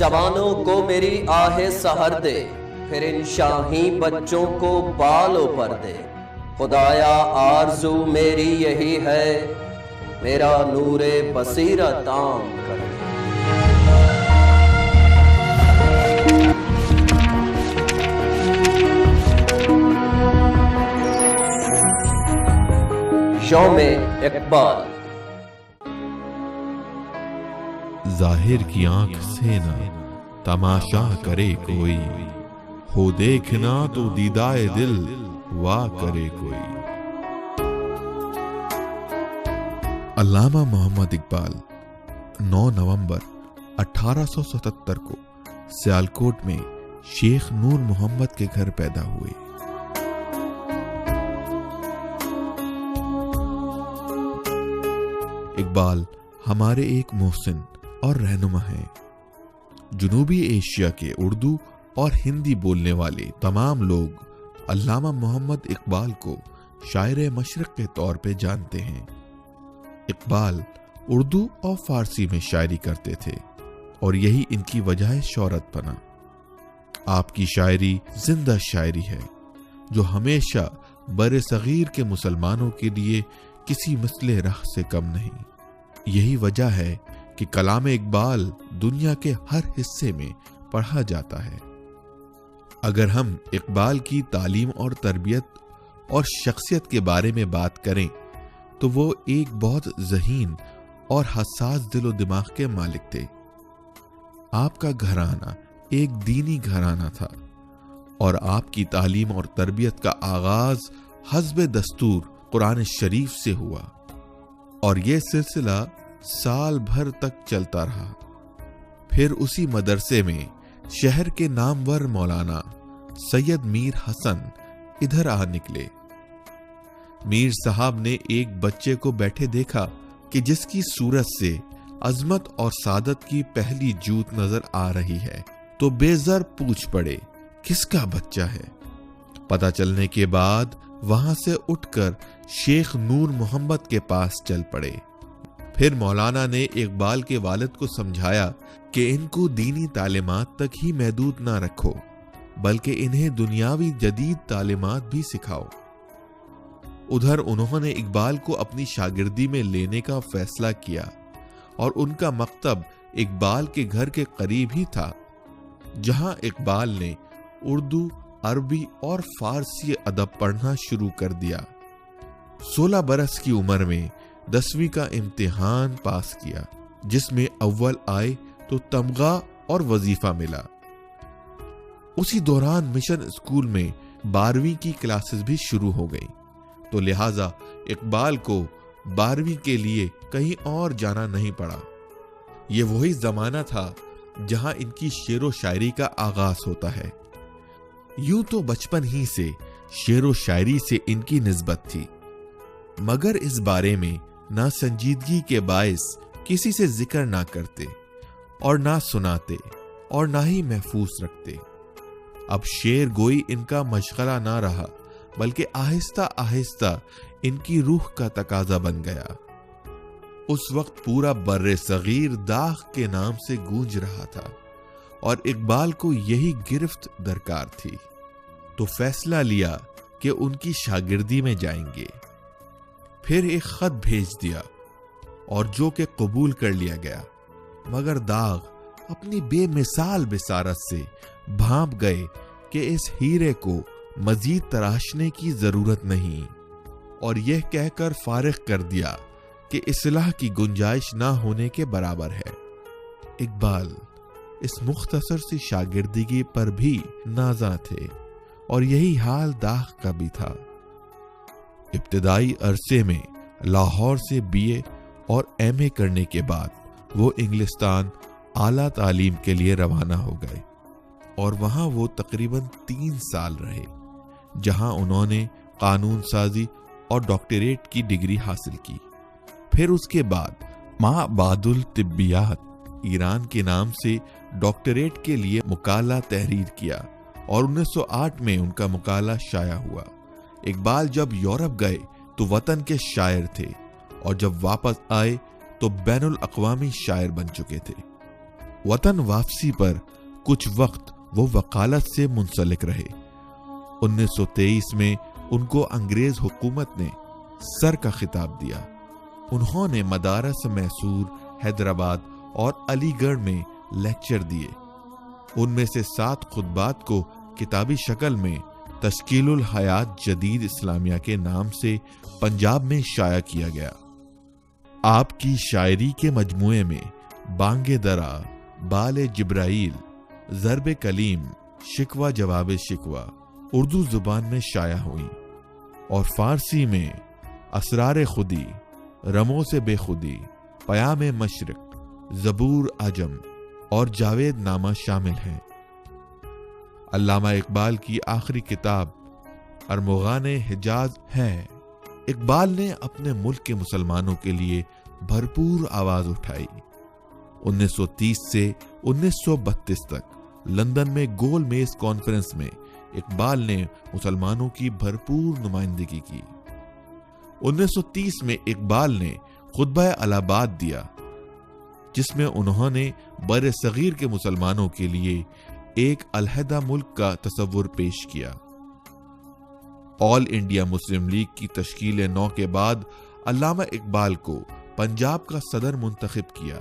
جوانوں کو میری آہ سحر دے، پھر ان شاہی بچوں کو بالوں پر دے۔ خدایا آرزو میری یہی ہے، میرا نور بصیرت عام کر دے۔ یوم اقبال۔ ظاہر کی آنکھ سے نہ تماشا کرے کوئی، ہو دیکھنا تو دیدائے دل وا کرے کوئی۔ علامہ محمد اقبال 9 نومبر 1877 کو سیالکوٹ میں شیخ نور محمد کے گھر پیدا ہوئے۔ اقبال ہمارے ایک محسن اور رہنما ہیں۔ جنوبی ایشیا کے اردو اور ہندی بولنے والے تمام لوگ علامہ محمد اقبال کو شاعر مشرق کے طور پہ جانتے ہیں۔ اقبال اردو اور فارسی میں شاعری کرتے تھے اور یہی ان کی وجہ شہرت بنا۔ آپ کی شاعری زندہ شاعری ہے جو ہمیشہ بر صغیر کے مسلمانوں کے لیے کسی مثل رہ سے کم نہیں۔ یہی وجہ ہے کہ کلام اقبال دنیا کے ہر حصے میں پڑھا جاتا ہے۔ اگر ہم اقبال کی تعلیم اور تربیت اور شخصیت کے بارے میں بات کریں تو وہ ایک بہت ذہین اور حساس دل و دماغ کے مالک تھے۔ آپ کا گھرانہ ایک دینی گھرانہ تھا اور آپ کی تعلیم اور تربیت کا آغاز حسب دستور قرآن شریف سے ہوا اور یہ سلسلہ سال بھر تک چلتا رہا۔ پھر اسی مدرسے میں شہر کے نامور مولانا سید میر حسن ادھر آ نکلے۔ میر صاحب نے ایک بچے کو بیٹھے دیکھا کہ جس کی صورت سے عظمت اور سعادت کی پہلی جوت نظر آ رہی ہے، تو بے زر پوچھ پڑے کس کا بچہ ہے۔ پتہ چلنے کے بعد وہاں سے اٹھ کر شیخ نور محمد کے پاس چل پڑے۔ پھر مولانا نے اقبال کے والد کو سمجھایا کہ ان کو دینی تعلیمات تک ہی محدود نہ رکھو، بلکہ انہیں دنیاوی جدید تعلیمات بھی سکھاؤ۔ ادھر انہوں نے اقبال کو اپنی شاگردی میں لینے کا فیصلہ کیا اور ان کا مکتب اقبال کے گھر کے قریب ہی تھا، جہاں اقبال نے اردو، عربی اور فارسی ادب پڑھنا شروع کر دیا۔ 16 برس کی عمر میں 10ویں کا امتحان پاس کیا، جس میں اول آئے تو تمغہ اور وظیفہ ملا۔ اسی دوران مشن اسکول میں 12ویں کی کلاسز بھی شروع ہو گئی، تو لہٰذا اقبال کو 12ویں کے لیے کہیں اور جانا نہیں پڑا۔ یہ وہی زمانہ تھا جہاں ان کی شعر و شاعری کا آغاز ہوتا ہے۔ یوں تو بچپن ہی سے شعر و شاعری سے ان کی نسبت تھی، مگر اس بارے میں نہ سنجیدگی کے باعث کسی سے ذکر نہ کرتے اور نہ سناتے اور نہ ہی محفوظ رکھتے۔ اب شعر گوئی ان کا مشغلہ نہ رہا، بلکہ آہستہ آہستہ ان کی روح کا تقاضا بن گیا۔ اس وقت پورا بر صغیر داغ کے نام سے گونج رہا تھا اور اقبال کو یہی گرفت درکار تھی، تو فیصلہ لیا کہ ان کی شاگردی میں جائیں گے۔ پھر ایک خط بھیج دیا اور جو کہ قبول کر لیا گیا، مگر داغ اپنی بے مثال بصارت سے بھانپ گئے کہ اس ہیرے کو مزید تراشنے کی ضرورت نہیں، اور یہ کہہ کر فارغ کر دیا کہ اصلاح کی گنجائش نہ ہونے کے برابر ہے۔ اقبال اس مختصر سی شاگردگی پر بھی نازاں تھے اور یہی حال داغ کا بھی تھا۔ ابتدائی عرصے میں لاہور سے BA اور MA کرنے کے بعد وہ انگلستان اعلیٰ تعلیم کے لیے روانہ ہو گئے اور وہاں وہ تقریباً 3 سال رہے، جہاں انہوں نے قانون سازی اور ڈاکٹریٹ کی ڈگری حاصل کی۔ پھر اس کے بعد معبد الطبیات ایران کے نام سے ڈاکٹریٹ کے لیے مقالہ تحریر کیا اور 1908 میں ان کا مقالہ شائع ہوا۔ اقبال جب یورپ گئے تو وطن کے شاعر تھے اور جب واپس آئے تو بین الاقوامی شاعر بن چکے تھے۔ وطن واپسی پر کچھ وقت وہ وکالت سے منسلک رہے۔ 1923 میں ان کو انگریز حکومت نے سر کا خطاب دیا۔ انہوں نے مدارس میسور، حیدرآباد اور علی گڑھ میں لیکچر دیے۔ ان میں سے 7 خطبات کو کتابی شکل میں تشکیل الحیات جدید اسلامیہ کے نام سے پنجاب میں شائع کیا گیا۔ آپ کی شاعری کے مجموعے میں بانگ درا، بال جبرائیل، ضرب کلیم، شکوہ جواب شکوہ اردو زبان میں شائع ہوئی، اور فارسی میں اسرار خودی، رموز بے خودی، پیام مشرق، زبور عجم اور جاوید نامہ شامل ہیں۔ علامہ اقبال کی آخری کتاب ارمغان حجاز ہے۔ اقبال نے اپنے ملک کے مسلمانوں کے لیے بھرپور آواز اٹھائی۔ 1930 سے 1932 تک لندن میں گول میز کانفرنس میں اقبال نے مسلمانوں کی بھرپور نمائندگی کی۔ 1930 میں اقبال نے خطبہ الہ آباد دیا، جس میں انہوں نے بر صغیر کے مسلمانوں کے لیے ایک علیحدہ ملک کا تصور پیش کیا۔ آل انڈیا مسلم لیگ کی تشکیل نو کے بعد علامہ اقبال کو پنجاب کا صدر منتخب کیا،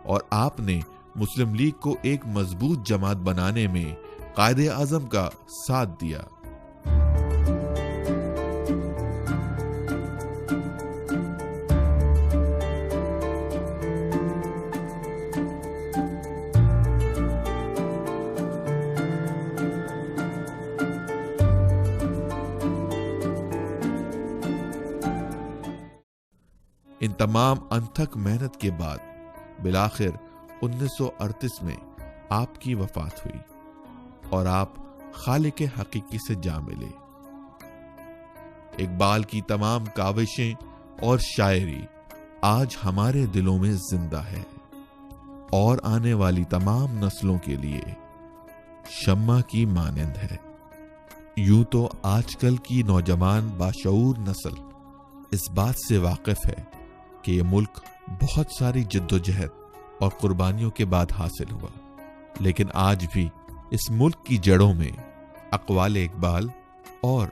اور آپ نے مسلم لیگ کو ایک مضبوط جماعت بنانے میں قائد اعظم کا ساتھ دیا۔ ان تمام انتھک محنت کے بعد بالآخر 1938 میں آپ کی وفات ہوئی، اور آپ خالق حقیقی سے جا ملے۔ اقبال کی تمام کاوشیں اور شاعری آج ہمارے دلوں میں زندہ ہے، اور آنے والی تمام نسلوں کے لیے شمع کی مانند ہے۔ یوں تو آج کل کی نوجوان باشعور نسل اس بات سے واقف ہے کہ یہ ملک بہت ساری جد و جہد اور قربانیوں کے بعد حاصل ہوا، لیکن آج بھی اس ملک کی جڑوں میں اقوال اقبال اور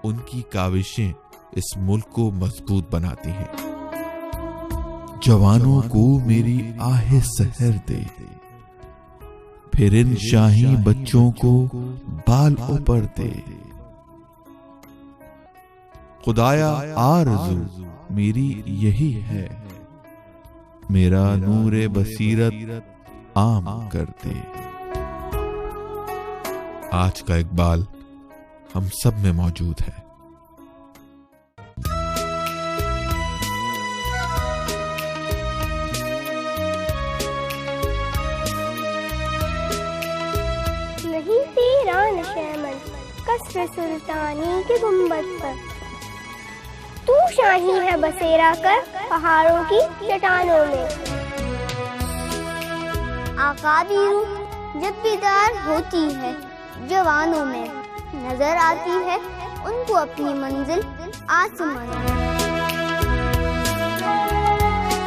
ان کی کاوشیں اس ملک کو مضبوط بناتی ہیں۔ جوانوں کو میری آہ سحر دے، پھر ان شاہی بچوں کو بال اوپر دے، خدایا آرزو میری یہی ہے، میرا نور بصیرت عام کر دے۔ آج کا اقبال ہم سب میں موجود ہے۔ نہیں تیرا نشیمن قصر سلطانی کے گنبد پر، تو شاہی ہے بسیرا کر پہاڑوں کی چٹانوں میں۔ آقا بھی روح جب بیدار ہوتی ہے جوانوں میں، نظر آتی ہے ان کو اپنی منزل آسمان میں۔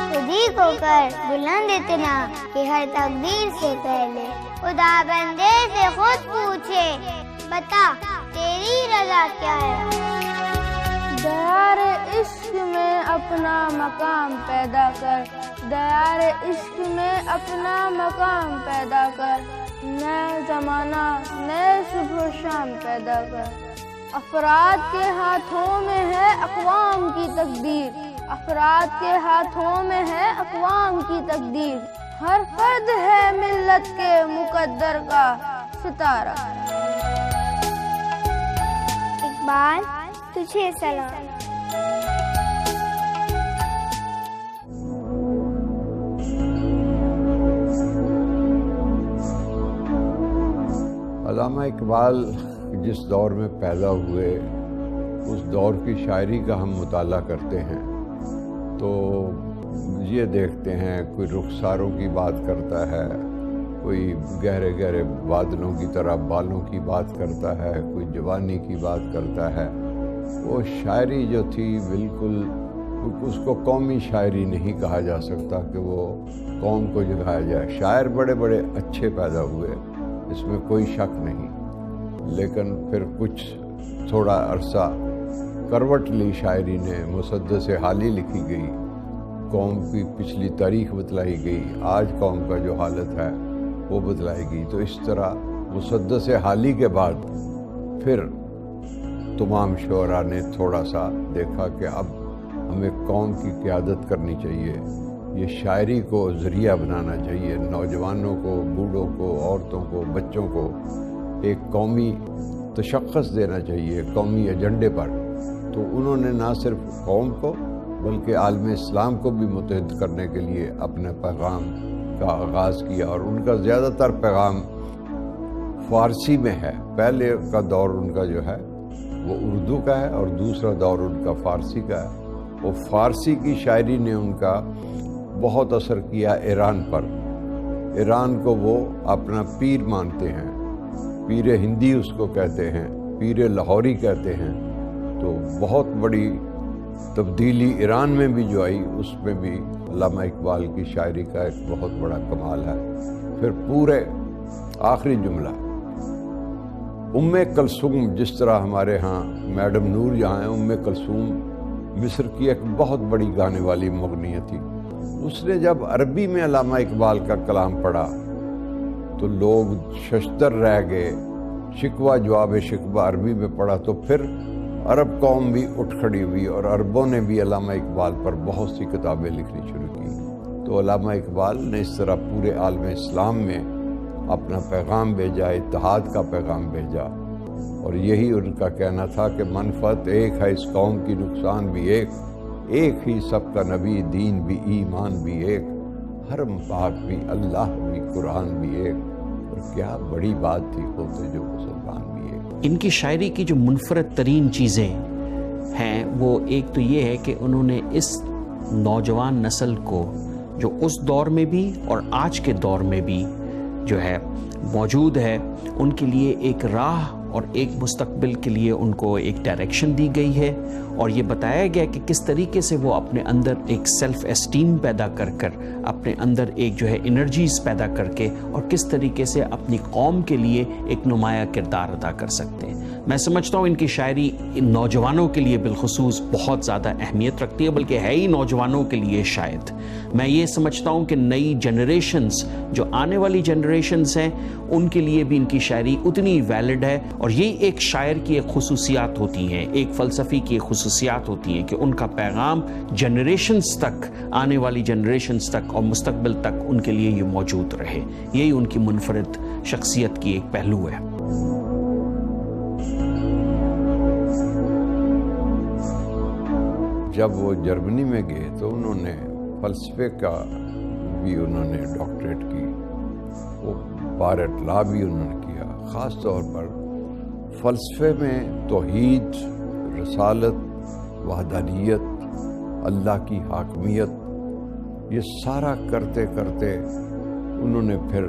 خودی کو کر بلند اتنا کہ ہر تقدیر سے پہلے خدا بندے سے خود پوچھے، بتا تیری رضا کیا ہے۔ دیار عشق میں اپنا مقام پیدا کر، دیار عشق میں اپنا مقام پیدا کر، نئے زمانہ نئے صبح و شام پیدا کر۔ افراد کے ہاتھوں میں ہے اقوام کی تقدیر، افراد کے ہاتھوں میں ہے اقوام کی تقدیر، ہر فرد ہے ملت کے مقدر کا ستارہ۔ اقبال تجھے سلام۔ علامہ اقبال جس دور میں پیدا ہوئے اس دور کی شاعری کا ہم مطالعہ کرتے ہیں تو یہ دیکھتے ہیں کوئی رخساروں کی بات کرتا ہے، کوئی گہرے گہرے بادلوں کی طرح بالوں کی بات کرتا ہے، کوئی جوانی کی بات کرتا ہے۔ وہ شاعری جو تھی بالکل اس کو قومی شاعری نہیں کہا جا سکتا کہ وہ قوم کو جگایا جائے۔ شاعر بڑے بڑے اچھے پیدا ہوئے، اس میں کوئی شک نہیں، لیکن پھر کچھ تھوڑا عرصہ کروٹ لی شاعری نے، مسدس حالی لکھی گئی، قوم کی پچھلی تاریخ بتلائی گئی، آج قوم کا جو حالت ہے وہ بتلائی گئی۔ تو اس طرح مسدس حالی کے بعد پھر تمام شعراء نے تھوڑا سا دیکھا کہ اب ہمیں قوم کی قیادت کرنی چاہیے، یہ شاعری کو ذریعہ بنانا چاہیے، نوجوانوں کو، بوڑھوں کو، عورتوں کو، بچوں کو ایک قومی تشخص دینا چاہیے قومی ایجنڈے پر۔ تو انہوں نے نہ صرف قوم کو بلکہ عالم اسلام کو بھی متحد کرنے کے لیے اپنے پیغام کا آغاز کیا، اور ان کا زیادہ تر پیغام فارسی میں ہے۔ پہلے کا دور ان کا جو ہے وہ اردو کا ہے، اور دوسرا دور ان کا فارسی کا ہے۔ وہ فارسی کی شاعری نے ان کا بہت اثر کیا ایران پر۔ ایران کو وہ اپنا پیر مانتے ہیں، پیر ہندی اس کو کہتے ہیں، پیر لاہوری کہتے ہیں۔ تو بہت بڑی تبدیلی ایران میں بھی جو آئی، اس میں بھی علامہ اقبال کی شاعری کا ایک بہت بڑا کمال ہے۔ پھر پورے آخری جملہ ام کلثوم، جس طرح ہمارے ہاں میڈم نور جہاں ہیں، ام کلثوم مصر کی ایک بہت بڑی گانے والی مغنیہ تھی۔ اس نے جب عربی میں علامہ اقبال کا کلام پڑھا تو لوگ ششدر رہ گئے، شکوہ جواب شکوہ عربی میں پڑھا تو پھر عرب قوم بھی اٹھ کھڑی ہوئی، اور عربوں نے بھی علامہ اقبال پر بہت سی کتابیں لکھنی شروع کی۔ تو علامہ اقبال نے اس طرح پورے عالم اسلام میں اپنا پیغام بھیجا، اتحاد کا پیغام بھیجا، اور یہی ان کا کہنا تھا کہ منفعت ایک ہے اس قوم کی، نقصان بھی ایک، ایک ہی سب کا نبی، دین بھی ایمان بھی ایک، حرم پاک بھی، اللہ بھی، قرآن بھی ایک۔ اور کیا بڑی بات تھی، ہوتے جو مسلمان بھی ایک۔ ان کی شاعری کی جو منفرد ترین چیزیں ہیں وہ ایک تو یہ ہے کہ انہوں نے اس نوجوان نسل کو جو اس دور میں بھی اور آج کے دور میں بھی جو ہے موجود ہے، ان کے لیے ایک راہ اور ایک مستقبل کے لیے ان کو ایک ڈائریکشن دی گئی ہے، اور یہ بتایا گیا کہ کس طریقے سے وہ اپنے اندر ایک سیلف اسٹیم پیدا کر اپنے اندر ایک جو ہے انرجیز پیدا کر کے، اور کس طریقے سے اپنی قوم کے لیے ایک نمایاں کردار ادا کر سکتے ہیں۔ میں سمجھتا ہوں ان کی شاعری ان نوجوانوں کے لیے بالخصوص بہت زیادہ اہمیت رکھتی ہے، بلکہ ہے ہی نوجوانوں کے لیے شاید۔ میں یہ سمجھتا ہوں کہ نئی جنریشنز، جو آنے والی جنریشنز ہیں، ان کے لیے بھی ان کی شاعری اتنی ویلڈ ہے، اور یہ ایک شاعر کی ایک خصوصیات ہوتی ہیں، ایک فلسفی کی ایک خصوصیات ہوتی ہیں کہ ان کا پیغام جنریشنز تک، آنے والی جنریشنز تک اور مستقبل تک ان کے لیے یہ موجود رہے۔ یہی ان کی منفرد شخصیت کی ایک پہلو ہے۔ جب وہ جرمنی میں گئے تو انہوں نے فلسفے کا بھی انہوں نے ڈاکٹریٹ کی، وہ بارٹ لا بھی انہوں نے کیا۔ خاص طور پر فلسفے میں توحید، رسالت، وحدانیت، اللہ کی حاکمیت، یہ سارا کرتے کرتے انہوں نے پھر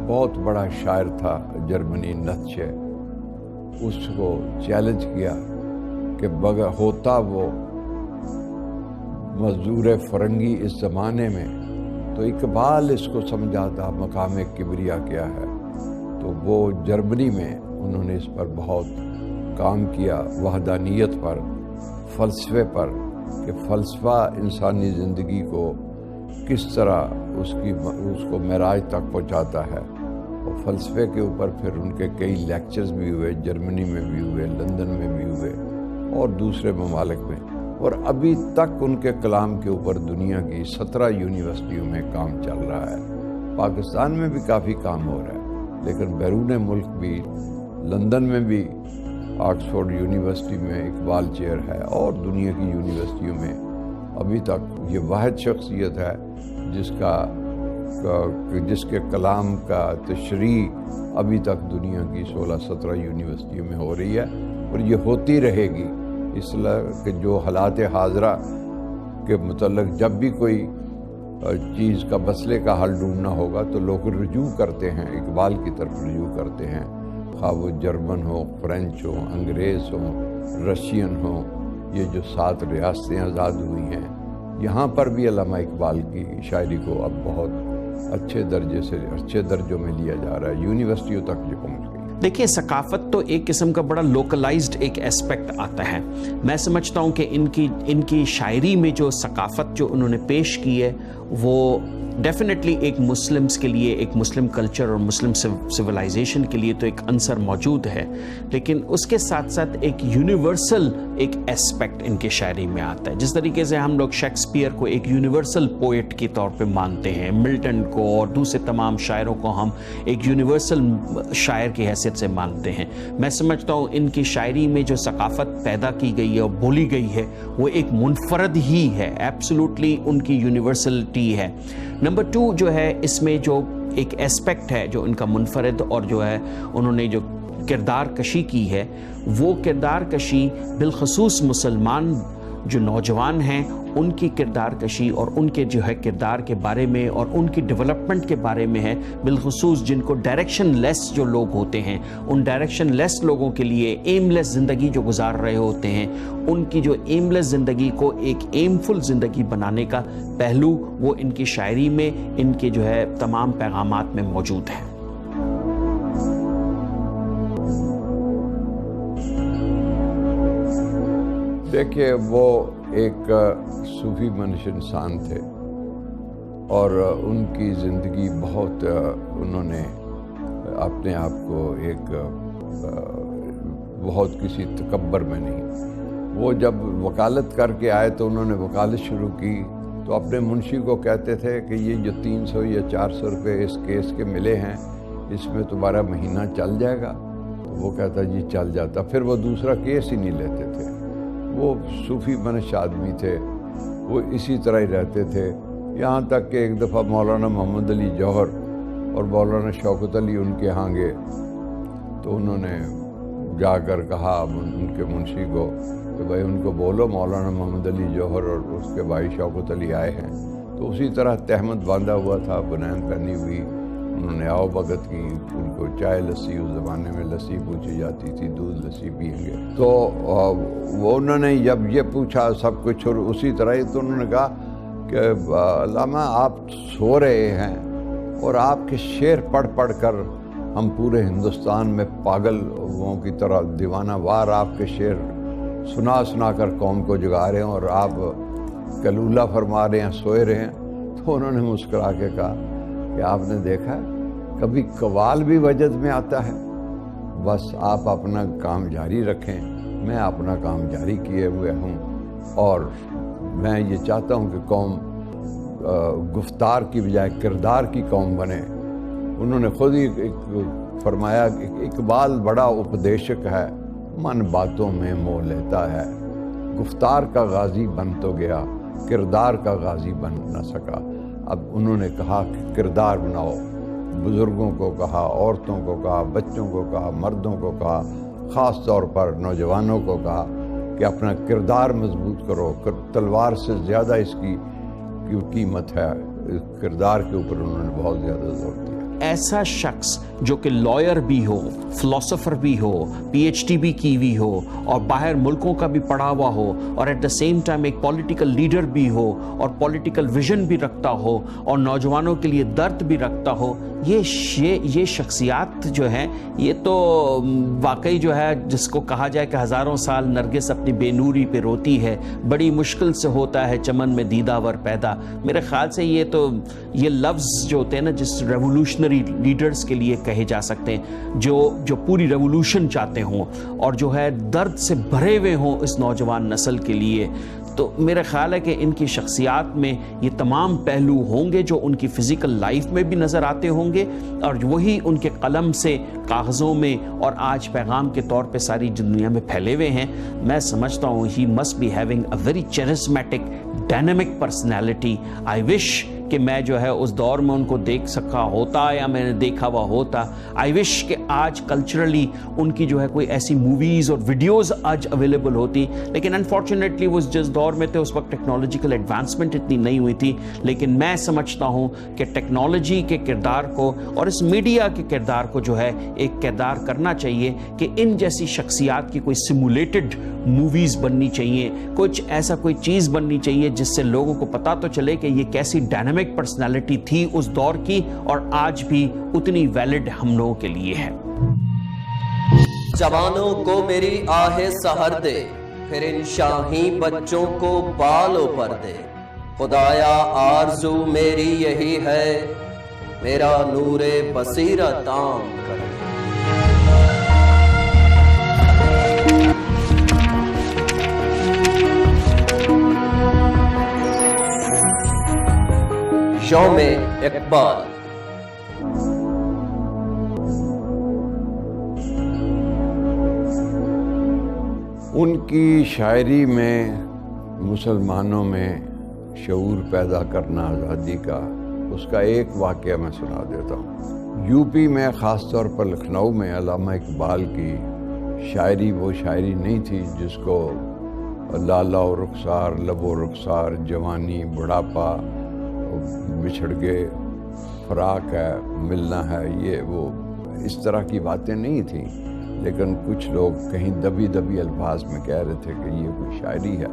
بہت بڑا شاعر تھا جرمنی نیتشے، اس کو چیلنج کیا کہ ہوتا وہ مزدور فرنگی اس زمانے میں تو اقبال اس کو سمجھاتا مقام کبریا کیا ہے۔ تو وہ جرمنی میں انہوں نے اس پر بہت کام کیا، وحدانیت پر، فلسفے پر، کہ فلسفہ انسانی زندگی کو کس طرح اس کو معراج تک پہنچاتا ہے۔ اور فلسفے کے اوپر پھر ان کے کئی لیکچرز بھی ہوئے، جرمنی میں بھی ہوئے، لندن میں بھی ہوئے اور دوسرے ممالک میں، اور ابھی تک ان کے کلام کے اوپر دنیا کی 17 یونیورسٹیوں میں کام چل رہا ہے۔ پاکستان میں بھی کافی کام ہو رہا ہے، لیکن بیرون ملک بھی، لندن میں بھی آکسفورڈ یونیورسٹی میں اقبال چیئر ہے، اور دنیا کی یونیورسٹیوں میں ابھی تک یہ واحد شخصیت ہے جس کے کلام کا تشریح ابھی تک دنیا کی 16-17 یونیورسٹیوں میں ہو رہی ہے، اور یہ ہوتی رہے گی، اس لیے کہ جو حالات حاضرہ کے متعلق جب بھی کوئی چیز کا مسئلے کا حل ڈھونڈنا ہوگا تو لوگ رجوع کرتے ہیں، اقبال کی طرف رجوع کرتے ہیں، خواہ وہ جرمن ہو، فرینچ ہو، انگریز ہو، رشین ہو، یہ جو 7 ریاستیں آزاد ہوئی ہیں، یہاں پر بھی علامہ اقبال کی شاعری کو اب بہت اچھے درجے سے اچھے درجوں میں لیا جا رہا ہے، یونیورسٹیوں تک جو پہنچ گئی۔ دیکھیں، ثقافت تو ایک قسم کا بڑا لوکلائزڈ ایک ایسپیکٹ آتا ہے۔ میں سمجھتا ہوں کہ ان کی شاعری میں جو ثقافت جو انہوں نے پیش کی ہے وہ ڈیفینیٹلی ایک مسلمز کے لیے، ایک مسلم کلچر اور مسلم سویلائزیشن کے لیے تو ایک عنصر موجود ہے، لیکن اس کے ساتھ ساتھ ایک یونیورسل ایک ایسپیکٹ ان کے شاعری میں آتا ہے۔ جس طریقے سے ہم لوگ شیکسپیئر کو ایک یونیورسل پوئٹ کے طور پہ مانتے ہیں، ملٹن کو اور دوسرے تمام شاعروں کو ہم ایک یونیورسل شاعر کی حیثیت سے مانتے ہیں۔ میں سمجھتا ہوں ان کی شاعری میں جو ثقافت پیدا کی گئی ہے اور بولی گئی ہے وہ ایک منفرد ہی ہے، ایبسولوٹلی ان کی یونیورسلٹی ہے۔ نمبر 2 جو ہے، اس میں جو ایک ایسپیکٹ ہے جو ان کا منفرد اور جو ہے انہوں نے جو کردار کشی کی ہے، وہ کردار کشی بالخصوص مسلمان جو نوجوان ہیں ان کی کردار کشی اور ان کے جو ہے کردار کے بارے میں اور ان کی ڈیولپمنٹ کے بارے میں ہے، بالخصوص جن کو ڈائریکشن لیس جو لوگ ہوتے ہیں، ان ڈائریکشن لیس لوگوں کے لیے ایم لیس زندگی جو گزار رہے ہوتے ہیں، ان کی جو ایم لیس زندگی کو ایک ایم فل زندگی بنانے کا پہلو وہ ان کی شاعری میں، ان کے جو ہے تمام پیغامات میں موجود ہے۔ دیکھیے، وہ ایک صوفی منش انسان تھے اور ان کی زندگی بہت انہوں نے اپنے آپ کو ایک بہت کسی تکبر میں نہیں، وہ جب وکالت کر کے آئے تو انہوں نے وکالت شروع کی تو اپنے منشی کو کہتے تھے کہ یہ جو 300 یا 400 روپے اس کیس کے ملے ہیں اس میں تمہارا مہینہ چل جائے گا؟ تو وہ کہتا جی چل جاتا، پھر وہ دوسرا کیس ہی نہیں لیتے تھے۔ وہ صوفی منش آدمی تھے، وہ اسی طرح ہی رہتے تھے، یہاں تک کہ ایک دفعہ مولانا محمد علی جوہر اور مولانا شوکت علی ان کے ہاں گئے تو انہوں نے جا کر کہا ان کے منشی کو کہ بھائی ان کو بولو مولانا محمد علی جوہر اور اس کے بھائی شوکت علی آئے ہیں۔ تو اسی طرح تہمت باندھا ہوا تھا، بنین پہنی ہوئی، انہوں نے آؤ بھگت کی، ان کو چائے لسی، اس زمانے میں لسی پوچھی جاتی تھی، دودھ لسی پئیں گے، تو وہ انہوں نے جب یہ پوچھا سب کچھ اور اسی طرح ہی تو انہوں نے کہا کہ علامہ آپ سو رہے ہیں اور آپ کے شعر پڑھ پڑھ کر ہم پورے ہندوستان میں پاگلوں کی طرح دیوانہ وار آپ کے شعر سنا سنا کر قوم کو جگا رہے ہیں اور آپ کلولہ فرما رہے ہیں، سوئے رہے ہیں۔ تو انہوں نے مسکرا کے کہا کہ آپ نے دیکھا کبھی قوال بھی وجد میں آتا ہے، بس آپ اپنا کام جاری رکھیں، میں اپنا کام جاری کیے ہوئے ہوں اور میں یہ چاہتا ہوں کہ قوم گفتار کی بجائے کردار کی قوم بنے۔ انہوں نے خود ہی فرمایا کہ اقبال بڑا اپدیشک ہے، من باتوں میں موہ لیتا ہے، گفتار کا غازی بن تو گیا، کردار کا غازی بن نہ سکا۔ اب انہوں نے کہا کہ کردار بناؤ، بزرگوں کو کہا، عورتوں کو کہا، بچوں کو کہا، مردوں کو کہا، خاص طور پر نوجوانوں کو کہا کہ اپنا کردار مضبوط کرو، تلوار سے زیادہ اس کی قیمت ہے، کردار کے اوپر انہوں نے بہت زیادہ زور دیا۔ ایسا شخص جو کہ لائر بھی ہو، فلاسفر بھی ہو، پی ایچ ڈی بھی کی ہوئی ہو اور باہر ملکوں کا بھی پڑھا ہوا ہو اور ایٹ دا سیم ٹائم ایک پولیٹیکل لیڈر بھی ہو اور پولیٹیکل ویژن بھی رکھتا ہو اور نوجوانوں کے لیے درد بھی رکھتا ہو، یہ شخصیات جو ہیں یہ تو واقعی جو ہے جس کو کہا جائے کہ ہزاروں سال نرگس اپنی بے نوری پہ روتی ہے، بڑی مشکل سے ہوتا ہے چمن میں دیدہ ور پیدا۔ میرے خیال سے یہ لفظ جو ہوتے ہیں نا جس ریولوشنری لیڈرز کے لیے کہے جا سکتے ہیں، جو پوری ریولوشن چاہتے ہوں اور جو ہے درد سے بھرے ہوئے ہوں اس نوجوان نسل کے لیے، تو میرا خیال ہے کہ ان کی شخصیات میں یہ تمام پہلو ہوں گے جو ان کی فزیکل لائف میں بھی نظر آتے ہوں گے اور وہی ان کے قلم سے کاغذوں میں اور آج پیغام کے طور پہ ساری دنیا میں پھیلے ہوئے ہیں۔ میں سمجھتا ہوں he must be having a very charismatic dynamic personality. I wish کہ میں جو ہے اس دور میں ان کو دیکھ سکا ہوتا یا میں نے دیکھا ہوا ہوتا. آئی وش کہ آج کلچرلی ان کی جو ہے کوئی ایسی موویز اور ویڈیوز آج اویلیبل ہوتی, لیکن انفارچونیٹلی وہ جس دور میں تھے اس وقت ٹیکنالوجیکل ایڈوانسمنٹ اتنی نہیں ہوئی تھی. لیکن میں سمجھتا ہوں کہ ٹیکنالوجی کے کردار کو اور اس میڈیا کے کردار کو جو ہے ایک کردار کرنا چاہیے کہ ان جیسی شخصیات کی کوئی سیمولیٹڈ موویز بننی چاہیے, کچھ ایسا کوئی چیز بننی چاہیے جس سے لوگوں کو پتہ تو چلے کہ یہ کیسی ڈائنامک پرسنالٹی تھی اس دور کی اور آج بھی اتنی ویلڈ ہم لوگوں کے لیے ہے. جوانوں کو میری آہ سحر دے, پھر ان شاہی بچوں کو بالوں پر دے. خدایا آرزو میری یہی ہے, میرا نور بصیرت عام کر دے. یوم اقبال. ان کی شاعری میں مسلمانوں میں شعور پیدا کرنا آزادی کا, اس کا ایک واقعہ میں سنا دیتا ہوں. یو پی میں خاص طور پر لکھنؤ میں علامہ اقبال کی شاعری وہ شاعری نہیں تھی جس کو لالا و رخسار, لب و رخسار, جوانی, بڑھاپا, بچھڑ گئے, فراق ہے, ملنا ہے, یہ وہ اس طرح کی باتیں نہیں تھیں. لیکن کچھ لوگ کہیں دبی دبی الفاظ میں کہہ رہے تھے کہ یہ کوئی شاعری ہے.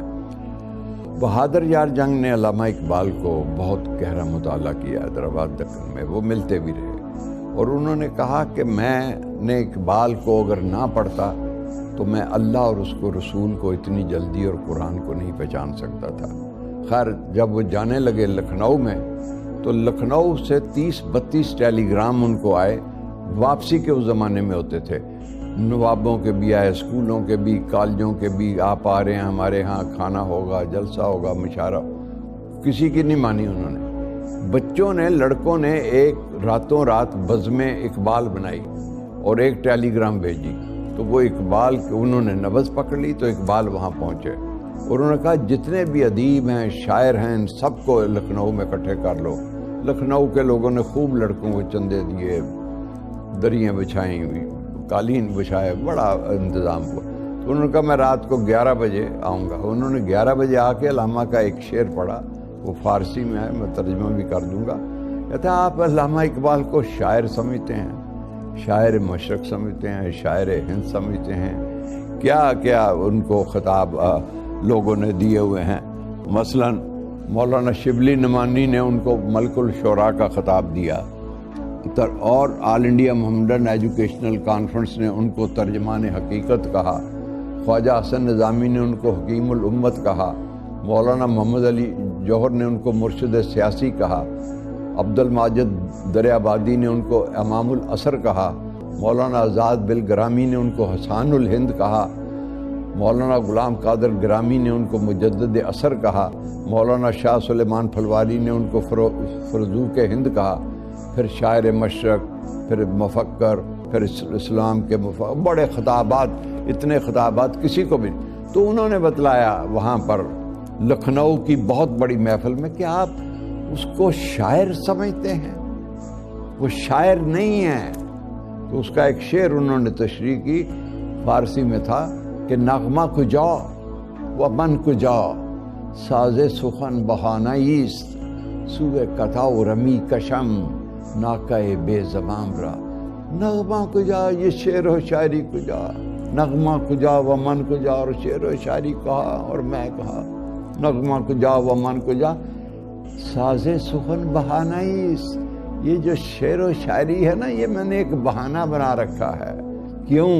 بہادر یار جنگ نے علامہ اقبال کو بہت گہرا مطالعہ کیا حیدرآباد دکن میں, وہ ملتے بھی رہے, اور انہوں نے کہا کہ میں نے اقبال کو اگر نہ پڑھتا تو میں اللہ اور اس کو رسول کو اتنی جلدی اور قرآن کو نہیں پہچان سکتا تھا. خیر جب وہ جانے لگے لکھنؤ میں تو لکھنؤ سے 30-32 ٹیلی گرام ان کو آئے, واپسی کے اس زمانے میں ہوتے تھے, نوابوں کے بھی آئے, اسکولوں کے بھی, کالجوں کے بھی, آپ آ رہے ہیں ہمارے ہاں, کھانا ہوگا, جلسہ ہوگا, مشاعرہ. کسی کی نہیں مانی انہوں نے. بچوں نے, لڑکوں نے ایک راتوں رات بزم اقبال بنائی اور ایک ٹیلی گرام بھیجی. تو وہ اقبال, انہوں نے نبض پکڑ لی تو اقبال وہاں پہنچے, اور انہوں نے کہا جتنے بھی ادیب ہیں, شاعر ہیں, ان سب کو لکھنؤ میں اکٹھے کر لو. لکھنؤ کے لوگوں نے خوب لڑکوں کو چندے دیے, دریاں بچھائیں, قالین بچھائے, بڑا انتظام ہوا. تو انہوں نے کہا میں رات کو 11 بجے آؤں گا. انہوں نے 11 بجے آ کے علامہ کا ایک شعر پڑھا, وہ فارسی میں ہے, میں ترجمہ بھی کر دوں گا. کہتا ہے آپ علامہ اقبال کو شاعر سمجھتے ہیں, شاعر مشرق سمجھتے ہیں, شاعر ہند سمجھتے ہیں, کیا کیا ان کو خطاب لوگوں نے دیے ہوئے ہیں. مثلا مولانا شبلی نعمانی نے ان کو ملک الشعراء کا خطاب دیا, اور آل انڈیا محمدن ایجوکیشنل کانفرنس نے ان کو ترجمان حقیقت کہا, خواجہ حسن نظامی نے ان کو حکیم الامت کہا, مولانا محمد علی جوہر نے ان کو مرشد سیاسی کہا, عبد الماجد دریابادی نے ان کو امام العصر کہا, مولانا آزاد بل گرامی نے ان کو حسان الہند کہا, مولانا غلام قادر گرامی نے ان کو مجدد عصر کہا, مولانا شاہ سلیمان پھلواری نے ان کو فرزوق ہند کہا. پھر شاعر مشرق, پھر مفکر, پھر اسلام کے بڑے خطابات, اتنے خطابات کسی کو بھی. تو انہوں نے بتلایا وہاں پر لکھنؤ کی بہت بڑی محفل میں کہ آپ اس کو شاعر سمجھتے ہیں, وہ شاعر نہیں ہے. تو اس کا ایک شعر انہوں نے تشریح کی, فارسی میں تھا کہ نغمہ کجا و من کجا, ساز سخن بہانائیست, سوئے کتا و رمی کشم, ناکہ بے زبان را. نغمہ کجا, یہ شعر و شاعری کجا, نغمہ کجا و من کجا, اور شعر و شاعری کہا اور میں کہا. نغمہ کجا و من کجا, ساز سخن بہانائیست. یہ جو شعر و شاعری ہے نا, یہ میں نے ایک بہانہ بنا رکھا ہے. کیوں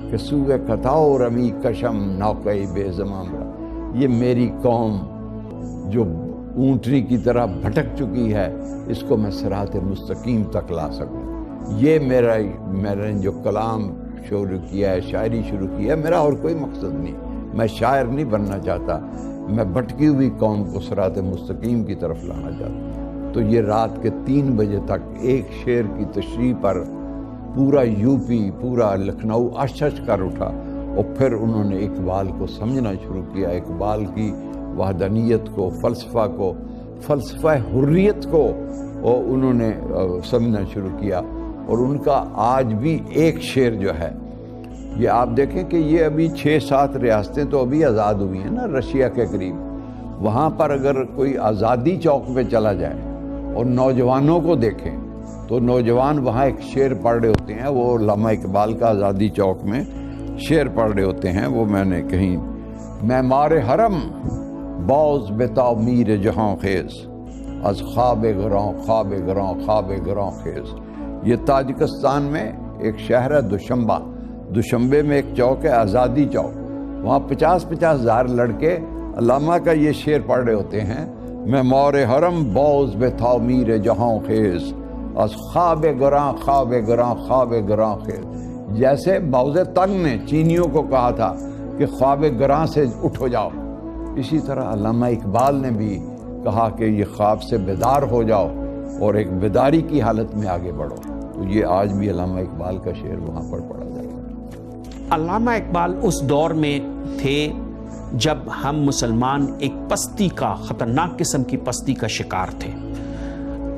کہ سوئے کتا و رمی کشم, ناکہ بے زبان را. یہ میری قوم جو اونٹنی کی طرح بھٹک چکی ہے, اس کو میں صراط مستقیم تک لا سکوں. یہ میں نے جو کلام شروع کیا ہے, شاعری شروع کی ہے, میرا اور کوئی مقصد نہیں. میں شاعر نہیں بننا چاہتا, میں بھٹکی ہوئی قوم کو صراط مستقیم کی طرف لانا چاہتا. تو یہ رات کے 3 بجے تک ایک شعر کی تشریح پر پورا یو پی, پورا لکھنؤ اش کر اٹھا. اور پھر انہوں نے اقبال کو سمجھنا شروع کیا, اقبال کی وحدانیت کو, فلسفہ کو, فلسفہ حریت کو انہوں نے سمجھنا شروع کیا. اور ان کا آج بھی ایک شعر جو ہے، یہ آپ دیکھیں کہ یہ ابھی 6-7 ریاستیں تو ابھی آزاد ہوئی ہیں نا رشیا کے قریب. وہاں پر اگر کوئی آزادی چوک پہ چلا جائے اور نوجوانوں کو دیکھیں تو نوجوان وہاں ایک شعر پڑھ رہے ہوتے ہیں. وہ علامہ اقبال کا آزادی چوک میں شعر پڑھ رہے ہوتے ہیں. وہ میں نے کہیں معمار حرم باز بتا میر جہاں خیز از خواب گراں خواب گراں خواب گراں خیز. یہ تاجکستان میں ایک شہر ہے دوشنبے میں ایک چوک ہے آزادی چوک. وہاں 50-50 ہزار لڑکے علامہ کا یہ شعر پڑھ رہے ہوتے ہیں، معمار حرم باز بتا میر جہاں خیز از خواب گراں خواب گراں خواب گراں خیز. جیسے باؤ تنگ نے چینیوں کو کہا تھا کہ خواب گراں سے اٹھو جاؤ، اسی طرح علامہ اقبال نے بھی کہا کہ یہ خواب سے بیدار ہو جاؤ اور ایک بیداری کی حالت میں آگے بڑھو. تو یہ آج بھی علامہ اقبال کا شعر وہاں پر پڑھا جاتا ہے. علامہ اقبال اس دور میں تھے جب ہم مسلمان ایک پستی کا، خطرناک قسم کی پستی کا شکار تھے.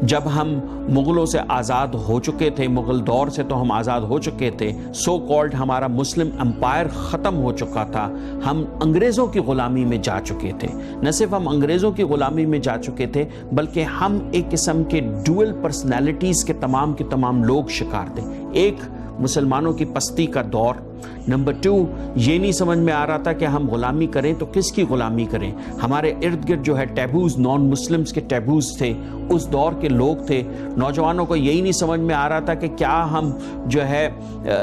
جب ہم مغلوں سے آزاد ہو چکے تھے، مغل دور سے تو ہم آزاد ہو چکے تھے، سو کالڈ ہمارا مسلم امپائر ختم ہو چکا تھا، ہم انگریزوں کی غلامی میں جا چکے تھے. نہ صرف ہم انگریزوں کی غلامی میں جا چکے تھے بلکہ ہم ایک قسم کے ڈوئل پرسنالٹیز کے تمام لوگ شکار تھے. ایک مسلمانوں کی پستی کا دور. نمبر 2، یہ نہیں سمجھ میں آ رہا تھا کہ ہم غلامی کریں تو کس کی غلامی کریں. ہمارے ارد گرد جو ہے ٹیبوز، نان مسلمز کے ٹیبوز تھے، اس دور کے لوگ تھے. نوجوانوں کو یہی نہیں سمجھ میں آ رہا تھا کہ کیا ہم جو ہے،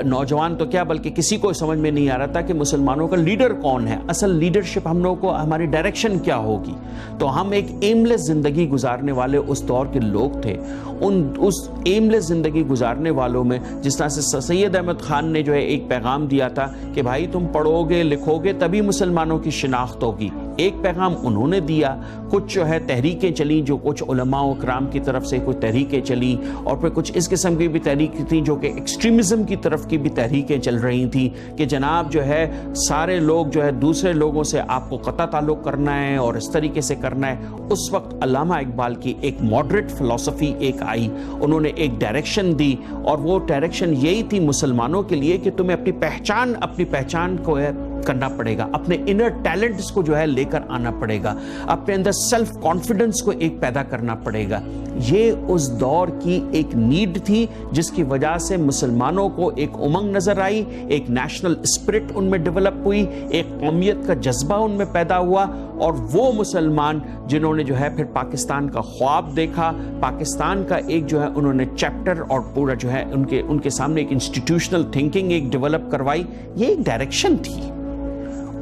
نوجوان تو کیا بلکہ کسی کو سمجھ میں نہیں آ رہا تھا کہ مسلمانوں کا لیڈر کون ہے، اصل لیڈرشپ ہم لوگوں کو، ہماری ڈائریکشن کیا ہوگی. تو ہم ایک ایملیس زندگی گزارنے والے اس دور کے لوگ تھے. اس ایملیس زندگی گزارنے والوں میں جس طرح سے سید احمد خان نے جو ہے ایک پیغام دیا تھا کہ بھائی تم پڑھو گے لکھو گے تبھی مسلمانوں کی شناخت ہوگی. ایک پیغام انہوں نے دیا. کچھ جو ہے تحریکیں چلیں، جو کچھ علماء و کرام کی طرف سے کچھ تحریکیں چلیں، اور پھر کچھ اس قسم کی بھی تحریکیں تھیں جو کہ ایکسٹریمزم کی طرف کی بھی تحریکیں چل رہی تھیں کہ جناب جو ہے سارے لوگ جو ہے دوسرے لوگوں سے آپ کو قطع تعلق کرنا ہے اور اس طریقے سے کرنا ہے. اس وقت علامہ اقبال کی ایک ماڈریٹ فلسفی ایک آئی، انہوں نے ایک ڈائریکشن دی، اور وہ ڈائریکشن یہی تھی مسلمانوں کے لیے کہ تمہیں اپنی پہچان کو کرنا پڑے گا، اپنے انر ٹیلنٹس کو جو ہے لے کر آنا پڑے گا، اپنے اندر سیلف کانفیڈنس کو ایک پیدا کرنا پڑے گا. یہ اس دور کی ایک نیڈ تھی جس کی وجہ سے مسلمانوں کو ایک امنگ نظر آئی، ایک نیشنل اسپرٹ ان میں ڈیولپ ہوئی، ایک قومیت کا جذبہ ان میں پیدا ہوا. اور وہ مسلمان جنہوں نے جو ہے پھر پاکستان کا خواب دیکھا، پاکستان کا ایک جو ہے انہوں نے چیپٹر اور پورا جو ہے ان کے سامنے ایک انسٹیٹیوشنل تھنکنگ ایک ڈیولپ کروائی. یہ ایک ڈائریکشن تھی.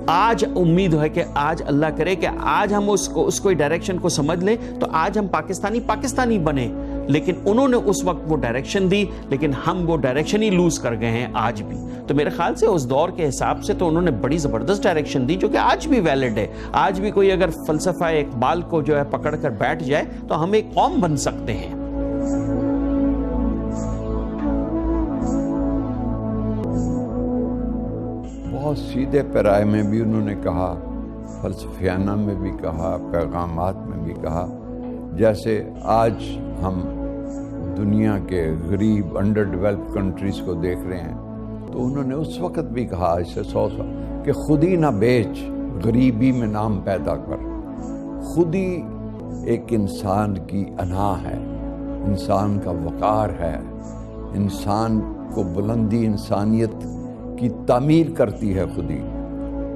آج امید ہے کہ آج اللہ کرے کہ آج ہم اس کو ڈائریکشن کو سمجھ لیں تو آج ہم پاکستانی بنے. لیکن انہوں نے اس وقت وہ ڈائریکشن دی، لیکن ہم وہ ڈائریکشن ہی لوز کر گئے ہیں آج بھی. تو میرے خیال سے اس دور کے حساب سے تو انہوں نے بڑی زبردست ڈائریکشن دی جو کہ آج بھی ویلڈ ہے. آج بھی کوئی اگر فلسفہ اقبال کو جو ہے پکڑ کر بیٹھ جائے تو ہم ایک قوم بن سکتے ہیں. بہت سیدھے پیرائے میں بھی انہوں نے کہا، فلسفیانہ میں بھی کہا، پیغامات میں بھی کہا. جیسے آج ہم دنیا کے غریب انڈر ڈیولپ کنٹریز کو دیکھ رہے ہیں تو انہوں نے اس وقت بھی کہا آج سے 100 سال کہ خود ہی نہ بیچ غریبی میں نام پیدا کر. خود ہی ایک انسان کی انا ہے، انسان کا وقار ہے، انسان کو بلندی انسانیت کی تعمیر کرتی ہے خود ہی.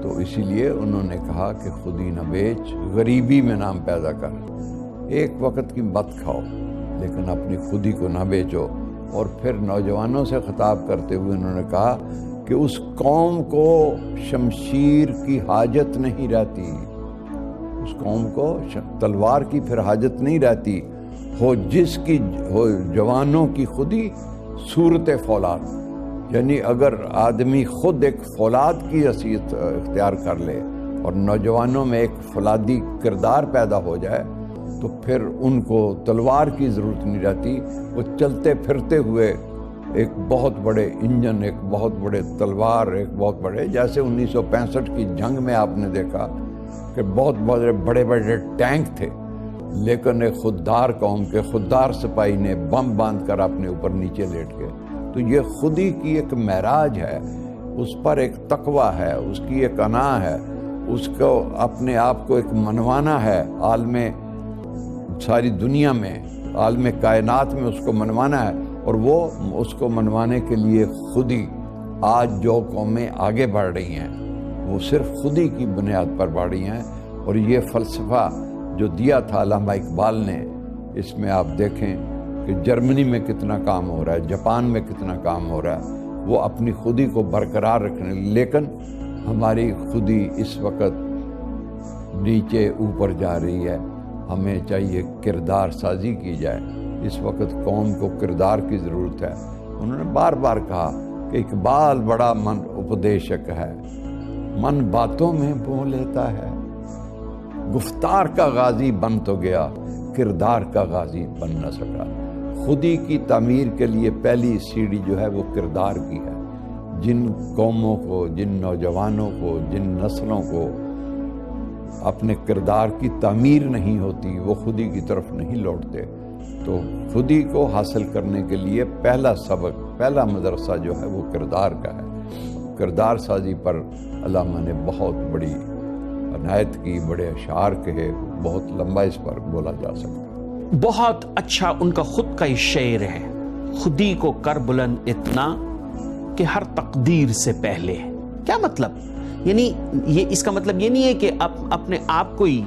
تو اسی لیے انہوں نے کہا کہ خود ہی نہ بیچ، غریبی میں نام پیدا کر. ایک وقت کی مت کھاؤ لیکن اپنی خودی کو نہ بیچو. اور پھر نوجوانوں سے خطاب کرتے ہوئے انہوں نے کہا کہ اس قوم کو شمشیر کی حاجت نہیں رہتی، اس قوم کو تلوار کی پھر حاجت نہیں رہتی، ہو جس کی ہو جوانوں کی خودی صورت فولاد. یعنی اگر آدمی خود ایک فولاد کی حیثیت اختیار کر لے اور نوجوانوں میں ایک فولادی کردار پیدا ہو جائے تو پھر ان کو تلوار کی ضرورت نہیں رہتی. وہ چلتے پھرتے ہوئے ایک بہت بڑے انجن، ایک بہت بڑے تلوار، ایک بہت بڑے، جیسے 1965 کی جنگ میں آپ نے دیکھا کہ بہت بڑے بڑے ٹینک تھے لیکن ایک خوددار قوم کے خوددار سپاہی نے بم باندھ کر اپنے اوپر نیچے لیٹ گئے. تو یہ خودی کی ایک معراج ہے، اس پر ایک تقویٰ ہے، اس کی ایک انا ہے، اس کو اپنے آپ کو ایک منوانا ہے، عالم ساری دنیا میں، عالم کائنات میں اس کو منوانا ہے. اور وہ اس کو منوانے کے لیے خودی آج جو قومیں آگے بڑھ رہی ہیں وہ صرف خودی کی بنیاد پر بڑھ رہی ہیں. اور یہ فلسفہ جو دیا تھا علامہ اقبال نے، اس میں آپ دیکھیں کہ جرمنی میں کتنا کام ہو رہا ہے، جاپان میں کتنا کام ہو رہا ہے، وہ اپنی خودی کو برقرار رکھنے. لیکن ہماری خودی اس وقت نیچے اوپر جا رہی ہے. ہمیں چاہیے کردار سازی کی جائے. اس وقت قوم کو کردار کی ضرورت ہے. انہوں نے بار بار کہا کہ اقبال بڑا من اپدیشک ہے، من باتوں میں بو لیتا ہے، گفتار کا غازی بن تو گیا، کردار کا غازی بن نہ سکا. خودی کی تعمیر کے لیے پہلی سیڑھی جو ہے وہ کردار کی ہے. جن قوموں کو، جن نوجوانوں کو، جن نسلوں کو اپنے کردار کی تعمیر نہیں ہوتی، وہ خودی کی طرف نہیں لوٹتے. تو خودی کو حاصل کرنے کے لیے پہلا سبق، پہلا مدرسہ جو ہے وہ کردار کا ہے. کردار سازی پر علامہ نے بہت بڑی عنایت کی، بڑے اشعار کہے، بہت لمبا اس پر بولا جا سکتا ہے. بہت اچھا ان کا خود کا شعر ہے، خودی کو کر بلند اتنا کہ ہر تقدیر سے پہلے. کیا مطلب؟ یعنی یہ اس کا مطلب یہ نہیں ہے کہ اپنے آپ کو ہی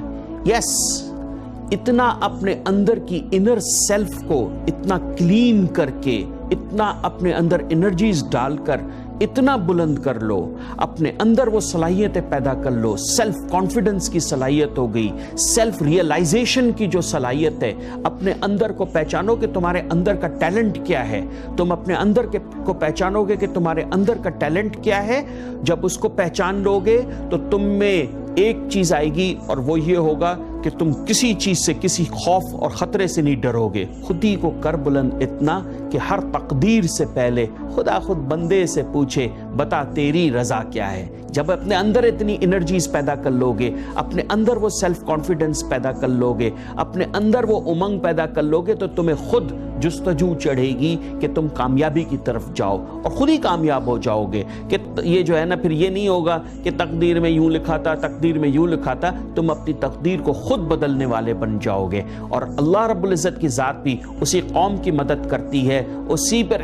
اتنا اپنے اندر کی انر سیلف کو اتنا کلین کر کے، اتنا اپنے اندر انرجیز ڈال کر اتنا بلند کر لو، اپنے اندر وہ صلاحیتیں پیدا کر لو. سیلف کانفیڈنس کی صلاحیت ہو گئی، سیلف ریئلائزیشن کی جو صلاحیت ہے، اپنے اندر کو پہچانو کہ تمہارے اندر کا ٹیلنٹ کیا ہے. تم اپنے اندر کو پہچانو گے کہ تمہارے اندر کا ٹیلنٹ کیا ہے. جب اس کو پہچان لو گے تو تم میں ایک چیز آئے گی، اور وہ یہ ہوگا کہ تم کسی چیز سے، کسی خوف اور خطرے سے نہیں ڈرو گے. خودی کو کر بلند اتنا کہ ہر تقدیر سے پہلے خدا خود بندے سے پوچھے بتا تیری رضا کیا ہے. جب اپنے اندر اتنی انرجیز پیدا کر لو گے، اپنے اندر وہ سیلف کانفیڈنس پیدا کر لو گے، اپنے اندر وہ امنگ پیدا کر لو گے، تو تمہیں خود جستجو چڑھے گی کہ تم کامیابی کی طرف جاؤ، اور خود ہی کامیاب ہو جاؤ گے. کہ یہ جو ہے نا، پھر یہ نہیں ہوگا کہ تقدیر میں یوں لکھا تھا، تقدیر میں یوں لکھا تھا. تم اپنی تقدیر کو خود بدلنے والے بن جاؤ گے. اور اللہ رب العزت کی ذات بھی اسی قوم کی مدد کرتی ہے، اسی پر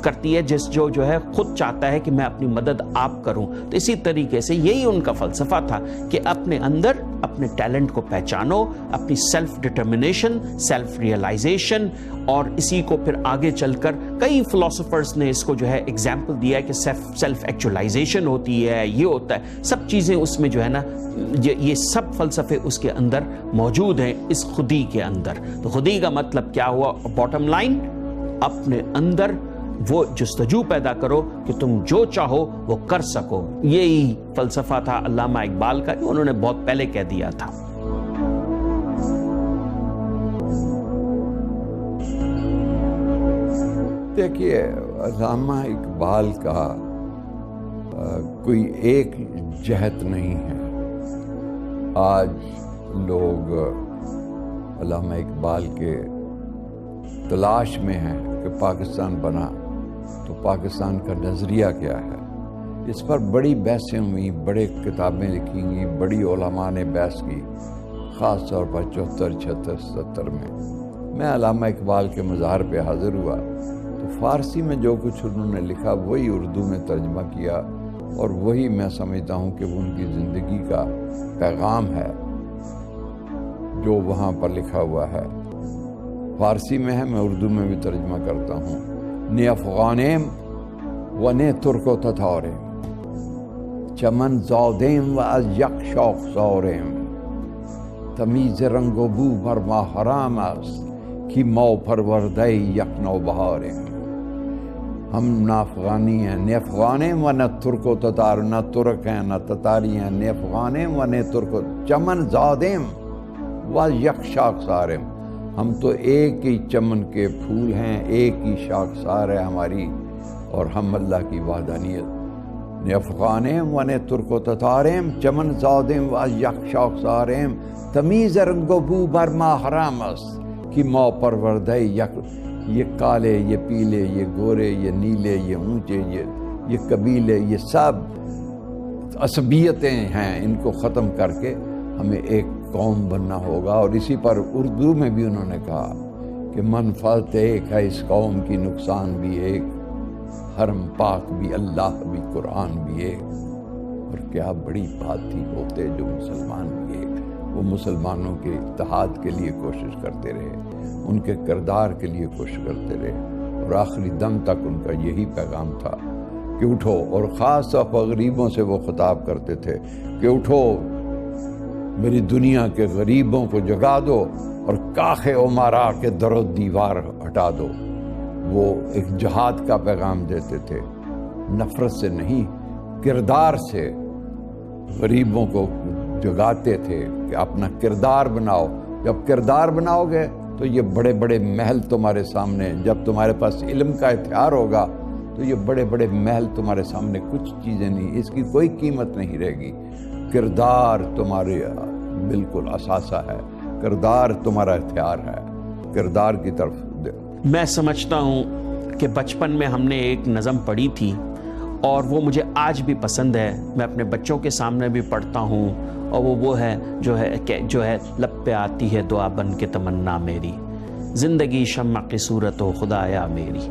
کرتی ہے جو ہے خود چاہتا ہے کہ میں اپنی مدد آپ کروں. تو اسی طریقے سے یہی ان کا فلسفہ تھا کہ اپنے اندر اپنے ٹیلنٹ کو پہچانو، اپنی سیلف ڈٹرمنیشن، سیلف ریئلائزیشن. اور اسی کو پھر آگے چل کر کئی فلاسفرز نے اس کو جو ہے ایگزامپل دیا ہے کہ سیلف ایکچولائزیشن ہوتی ہے، یہ ہوتا ہے. سب چیزیں اس میں جو ہے نا، یہ سب فلسفے اس کے اندر موجود ہیں، اس خودی کے اندر. تو خودی کا مطلب کیا ہوا؟ باٹم لائن، اپنے اندر وہ جستجو پیدا کرو کہ تم جو چاہو وہ کر سکو. یہی فلسفہ تھا علامہ اقبال کا، انہوں نے بہت پہلے کہہ دیا تھا. دیکھیے، علامہ اقبال کا کوئی ایک جہت نہیں ہے. آج لوگ علامہ اقبال کے تلاش میں ہیں کہ پاکستان بنا تو پاکستان کا نظریہ کیا ہے. اس پر بڑی بحثیں ہوئی، بڑے کتابیں لکھی گئی، بڑی علماء نے بحث کی، خاص طور پر 74, 76, 77 میں. میں علامہ اقبال کے مزار پہ حاضر ہوا تو فارسی میں جو کچھ انہوں نے لکھا وہی اردو میں ترجمہ کیا، اور وہی میں سمجھتا ہوں کہ ان کی زندگی کا پیغام ہے جو وہاں پر لکھا ہوا ہے. فارسی میں ہے، میں اردو میں بھی ترجمہ کرتا ہوں. نی افغانیم و نی ترک و تتاریم، چمن زادیم و از یک شاخ ساریم، تمیز رنگ و بو بر ما حرام است کی ما پرورده یک نوبهاریم. ہم نہ افغانی ہیں، نہ افغانیم و نہ ترک و تتار، نہ ترک ہیں نہ تتاری ہیں، نہ افغانیم و نہ ترک، چمن زادیم و یک شاخ ساریم. ہم تو ایک ہی چمن کے پھول ہیں، ایک ہی شاخسار ہے ہماری، اور ہم اللہ کی وحدانیت نے افغانیم و نے ترک و تتاریم چمن زادیم و یک شاخ ساریم تمیز رنگ و بو بر ما حرام است کہ ما پرورده یک، یہ کالے، یہ پیلے، یہ گورے، یہ نیلے، یہ اونچے، یہ قبیلے، یہ سب عصبیتیں ہیں، ان کو ختم کر کے ہمیں ایک قوم بننا ہوگا۔ اور اسی پر اردو میں بھی انہوں نے کہا کہ منفعت ایک ہے اس قوم کی، نقصان بھی ایک، حرم پاک بھی، اللہ بھی، قرآن بھی ایک۔ اور کیا بڑی بات تھی، ہوتے جو مسلمان بھی ایک، وہ مسلمانوں کے اتحاد کے لیے کوشش کرتے رہے، ان کے کردار کے لیے کوشش کرتے رہے، اور آخری دم تک ان کا یہی پیغام تھا کہ اٹھو۔ اور خاص طور پر غریبوں سے وہ خطاب کرتے تھے کہ اٹھو، میری دنیا کے غریبوں کو جگا دو اور کاخ عمرا کے در و دیوار ہٹا دو۔ وہ ایک جہاد کا پیغام دیتے تھے، نفرت سے نہیں، کردار سے غریبوں کو جگاتے تھے کہ اپنا کردار بناؤ۔ جب کردار بناؤ گے تو یہ بڑے بڑے محل تمہارے سامنے، جب تمہارے پاس علم کا ہتھیار ہوگا تو یہ بڑے بڑے محل تمہارے سامنے کچھ چیزیں نہیں، اس کی کوئی قیمت نہیں رہے گی۔ کردار تمہارے بالکل اثاثہ ہے، کردار تمہارا ہتھیار ہے، کردار کی طرف دے۔ میں سمجھتا ہوں کہ بچپن میں ہم نے ایک نظم پڑھی تھی اور وہ مجھے آج بھی پسند ہے، میں اپنے بچوں کے سامنے بھی پڑھتا ہوں، اور وہ ہے جو ہے لب پہ آتی ہے دعا بن کے تمنا میری، زندگی شمع کی صورت ہو خدایا میری۔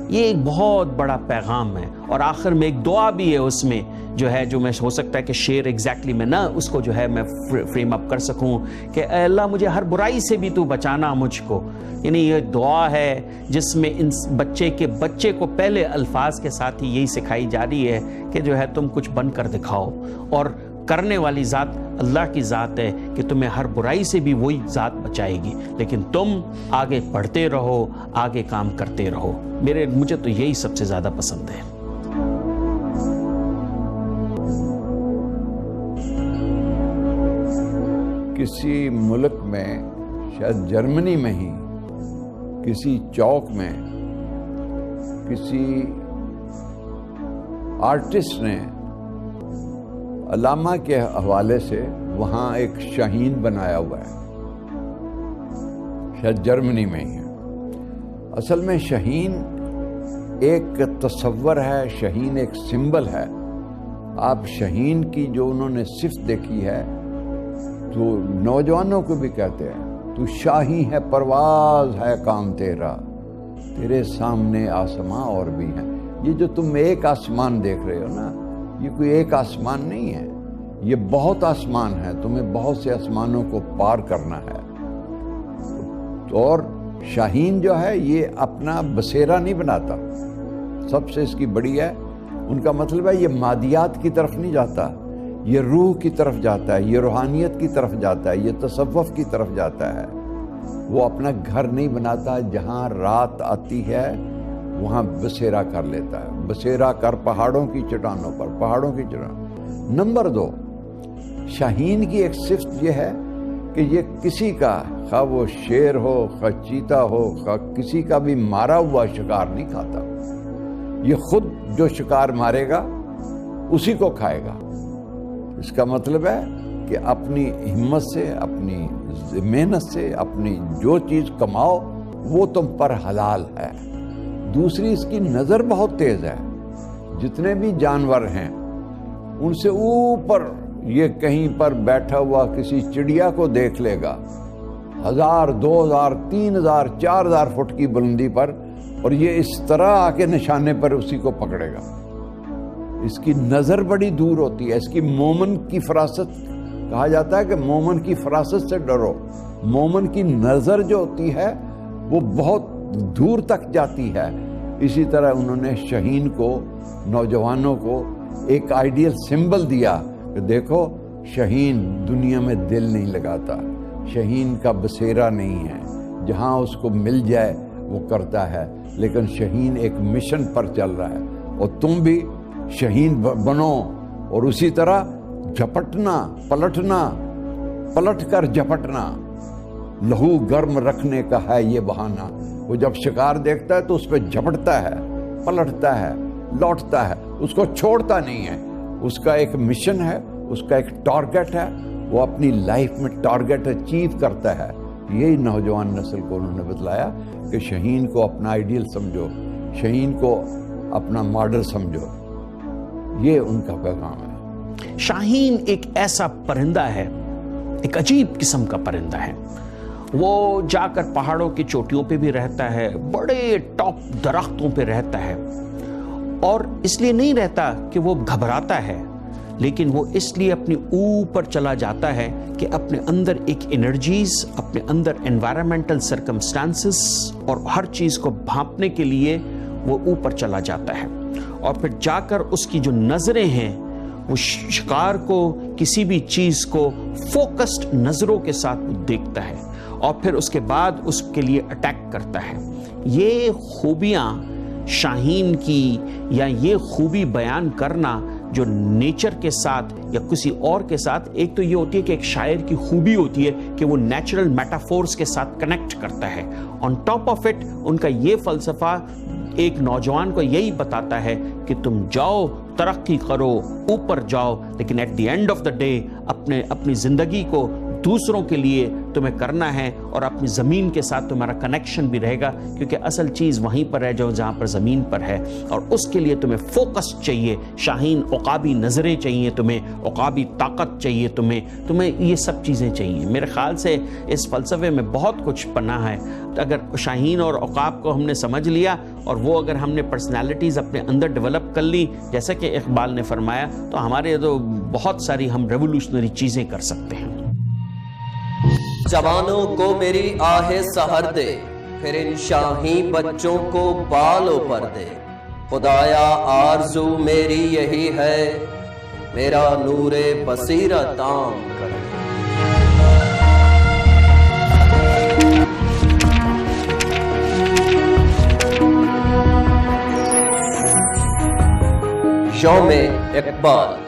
یہ ایک بہت بڑا پیغام ہے، اور آخر میں ایک دعا بھی ہے اس میں جو میں ہو سکتا ہے کہ شعر ایگزیکٹلی میں نہ اس کو میں فریم اپ کر سکوں کہ اے اللہ مجھے ہر برائی سے بھی تو بچانا مجھ کو۔ یعنی یہ دعا ہے جس میں ان بچے کو پہلے الفاظ کے ساتھ ہی یہی سکھائی جا رہی ہے کہ تم کچھ بن کر دکھاؤ، اور کرنے والی ذات اللہ کی ذات ہے کہ تمہیں ہر برائی سے بھی وہی ذات بچائے گی، لیکن تم آگے بڑھتے رہو، آگے کام کرتے رہو۔ مجھے تو یہی سب سے زیادہ پسند ہے۔ کسی ملک میں، شاید جرمنی میں ہی، کسی چوک میں کسی آرٹسٹ نے علامہ کے حوالے سے وہاں ایک شاہین بنایا ہوا ہے، شاید جرمنی میں ہی ہے۔ اصل میں شاہین ایک تصور ہے، شاہین ایک سمبل ہے۔ آپ شاہین کی جو انہوں نے صفت دیکھی ہے تو نوجوانوں کو بھی کہتے ہیں تو شاہی ہے، پرواز ہے کام تیرا، تیرے سامنے آسمان اور بھی ہیں۔ یہ جو تم ایک آسمان دیکھ رہے ہو نا، یہ کوئی ایک آسمان نہیں ہے، یہ بہت آسمان ہے، تمہیں بہت سے آسمانوں کو پار کرنا ہے۔ اور شاہین جو ہے یہ اپنا بسیرا نہیں بناتا، سب سے اس کی بڑی ہے، ان کا مطلب ہے یہ مادیات کی طرف نہیں جاتا، یہ روح کی طرف جاتا ہے، یہ روحانیت کی طرف جاتا ہے، یہ تصوف کی طرف جاتا ہے۔ وہ اپنا گھر نہیں بناتا، جہاں رات آتی ہے وہاں بسیرا کر لیتا ہے، بسیرا کر پہاڑوں کی چٹانوں پر، پہاڑوں کی چٹانوں۔ نمبر 2، شاہین کی ایک صفت یہ ہے کہ یہ کسی کا، خواہ وہ شیر ہو، خواہ چیتا ہو، خواہ کسی کا بھی مارا ہوا شکار نہیں کھاتا، یہ خود جو شکار مارے گا اسی کو کھائے گا۔ اس کا مطلب ہے کہ اپنی ہمت سے، اپنی محنت سے، اپنی جو چیز کماؤ وہ تم پر حلال ہے۔ دوسری، اس کی نظر بہت تیز ہے، جتنے بھی جانور ہیں ان سے اوپر یہ کہیں پر بیٹھا ہوا کسی چڑیا کو دیکھ لے گا 1000، 2000، 3000، 4000 فٹ کی بلندی پر، اور یہ اس طرح آ کے نشانے پر اسی کو پکڑے گا۔ اس کی نظر بڑی دور ہوتی ہے، اس کی مومن کی فراست، کہا جاتا ہے کہ مومن کی فراست سے ڈرو۔ مومن کی نظر جو ہوتی ہے وہ بہت دور تک جاتی ہے۔ اسی طرح انہوں نے شاہین کو، نوجوانوں کو ایک آئیڈیل سمبل دیا کہ دیکھو شاہین دنیا میں دل نہیں لگاتا، شاہین کا بسیرا نہیں ہے، جہاں اس کو مل جائے وہ کرتا ہے، لیکن شاہین ایک مشن پر چل رہا ہے، اور تم بھی شاہین بنو، اور اسی طرح جھپٹنا، پلٹنا، پلٹ کر جھپٹنا، لہو گرم رکھنے کا ہے یہ بہانہ۔ وہ جب شکار دیکھتا ہے تو اس پہ جھپٹتا ہے، پلٹتا ہے، لوٹتا ہے، اس کو چھوڑتا نہیں ہے. اس کا ایک مشن ہے، اس کا ایک ٹارگٹ ہے، وہ اپنی لائف میں ٹارگٹ اچیو کرتا ہے. یہی نوجوان نسل کو انہوں نے بتلایا کہ شاہین کو اپنا آئیڈیل سمجھو، شاہین کو اپنا ماڈل سمجھو. یہ ان کا پیغام ہے. شاہین ایک ایسا پرندہ ہے، ایک عجیب قسم کا پرندہ ہے. وہ جا کر پہاڑوں کی چوٹیوں پہ بھی رہتا ہے، بڑے ٹاپ درختوں پہ رہتا ہے، اور اس لیے نہیں رہتا کہ وہ گھبراتا ہے، لیکن وہ اس لیے اپنی اوپر چلا جاتا ہے کہ اپنے اندر ایک انرجیز، اپنے اندر انوائرمنٹل سرکمسٹانسز اور ہر چیز کو بھانپنے کے لیے وہ اوپر چلا جاتا ہے. اور پھر جا کر اس کی جو نظریں ہیں وہ شکار کو، کسی بھی چیز کو فوکسڈ نظروں کے ساتھ دیکھتا ہے اور پھر اس کے بعد اس کے لیے اٹیک کرتا ہے. یہ خوبیاں شاہین کی، یا یہ خوبی بیان کرنا جو نیچر کے ساتھ یا کسی اور کے ساتھ، ایک تو یہ ہوتی ہے کہ ایک شاعر کی خوبی ہوتی ہے کہ وہ نیچرل میٹافورز کے ساتھ کنیکٹ کرتا ہے. On top of it in کا یہ فلسفہ ایک نوجوان کو یہی بتاتا ہے کہ تم جاؤ، ترقی کرو، اوپر جاؤ، لیکن at the end of the day اپنی زندگی کو دوسروں کے لیے تمہیں کرنا ہے، اور اپنی زمین کے ساتھ تمہارا کنیکشن بھی رہے گا، کیونکہ اصل چیز وہیں پر ہے جہاں پر زمین پر ہے، اور اس کے لیے تمہیں فوکس چاہیے. شاہین عقابی نظریں چاہیے تمہیں، عقابی طاقت چاہیے تمہیں یہ سب چیزیں چاہیے. میرے خیال سے اس فلسفے میں بہت کچھ پناہ ہے. اگر شاہین اور عقاب کو ہم نے سمجھ لیا، اور وہ اگر ہم نے پرسنالٹیز اپنے اندر ڈیولپ کر لی جیسا کہ اقبال نے فرمایا، تو ہمارے تو بہت ساری ہم ریولوشنری چیزیں کر سکتے ہیں. جوانوں کو میری آہ سحر دے، پھر ان شاہی بچوں کو بالوں پر دے. خدایا آرزو میری یہی ہے، میرا نور بصیرت عام کر. یوم اقبال.